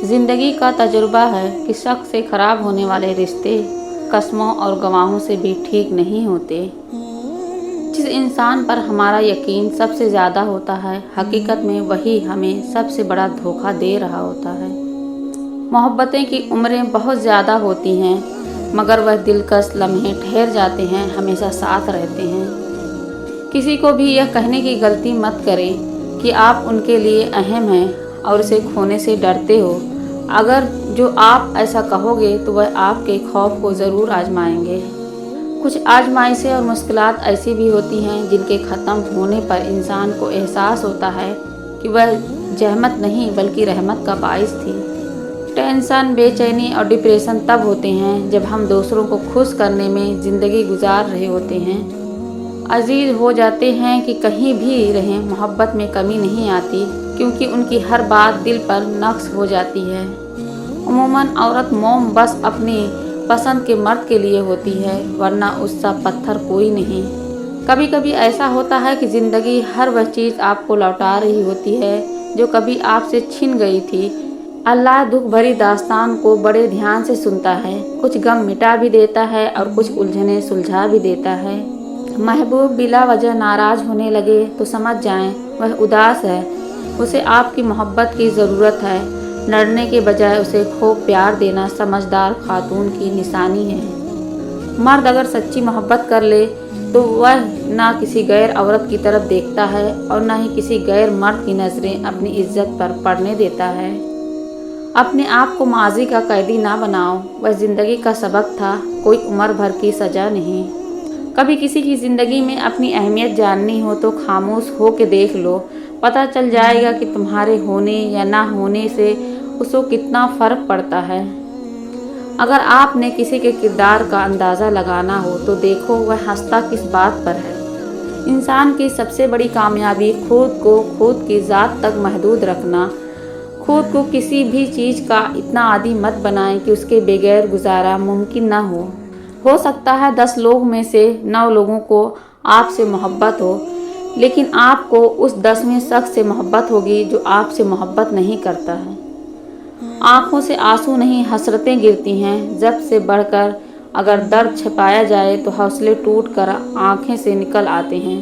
ज़िंदगी का तजुर्बा है कि शक से ख़राब होने वाले रिश्ते कसमों और गवाहों से भी ठीक नहीं होते। जिस इंसान पर हमारा यकीन सबसे ज़्यादा होता है, हकीकत में वही हमें सबसे बड़ा धोखा दे रहा होता है। मोहब्बतें की उम्रें बहुत ज़्यादा होती हैं, मगर वह दिलकश लम्हे ठहर जाते हैं, हमेशा साथ रहते हैं। किसी को भी यह कहने की गलती मत करें कि आप उनके लिए अहम हैं और उसे खोने से डरते हो। अगर जो आप ऐसा कहोगे तो वह आपके खौफ को ज़रूर आजमाएंगे। कुछ आजमाइशें और मुश्किलात ऐसी भी होती हैं जिनके ख़त्म होने पर इंसान को एहसास होता है कि वह जहमत नहीं बल्कि रहमत का बाइस थी। टेंशन, बेचैनी और डिप्रेशन तब होते हैं जब हम दूसरों को खुश करने में ज़िंदगी गुजार रहे होते हैं। अजीज हो जाते हैं कि कहीं भी रहें, मोहब्बत में कमी नहीं आती, क्योंकि उनकी हर बात दिल पर नक्श हो जाती है। उमूमन औरत मोम बस अपनी पसंद के मर्द के लिए होती है, वरना उसका पत्थर कोई नहीं। कभी कभी ऐसा होता है कि ज़िंदगी हर वह चीज़ आपको लौटा रही होती है जो कभी आपसे छिन गई थी। अल्लाह दुख भरी दास्तान को बड़े ध्यान से सुनता है, कुछ गम मिटा भी देता है और कुछ उलझने सुलझा भी देता है। महबूब बिला वजह नाराज़ होने लगे तो समझ जाएं वह उदास है, उसे आपकी मोहब्बत की ज़रूरत है। लड़ने के बजाय उसे खूब प्यार देना समझदार खातून की निशानी है। मर्द अगर सच्ची मोहब्बत कर ले तो वह ना किसी गैर औरत की तरफ देखता है और ना ही किसी गैर मर्द की नज़रें अपनी इज्जत पर पड़ने देता है। अपने आप को माजी का कैदी ना बनाओ, वह ज़िंदगी का सबक था, कोई उम्र भर की सज़ा नहीं। कभी किसी की ज़िंदगी में अपनी अहमियत जाननी हो तो खामोश हो के देख लो, पता चल जाएगा कि तुम्हारे होने या ना होने से उसको कितना फ़र्क पड़ता है। अगर आपने किसी के किरदार का अंदाज़ा लगाना हो तो देखो वह हंसता किस बात पर है। इंसान की सबसे बड़ी कामयाबी खुद को खुद की ज़ात तक महदूद रखना। खुद को किसी भी चीज़ का इतना आदी मत बनाएं कि उसके बगैर गुजारा मुमकिन ना हो। सकता है 10 लोग में से 9 लोगों को आपसे मोहब्बत हो, लेकिन आपको उस 10वें शख्स से मोहब्बत होगी जो आपसे मोहब्बत नहीं करता है। आँखों से आंसू नहीं, हसरतें गिरती हैं। जब से बढ़कर अगर दर्द छिपाया जाए तो हौसले टूट कर आँखें से निकल आते हैं।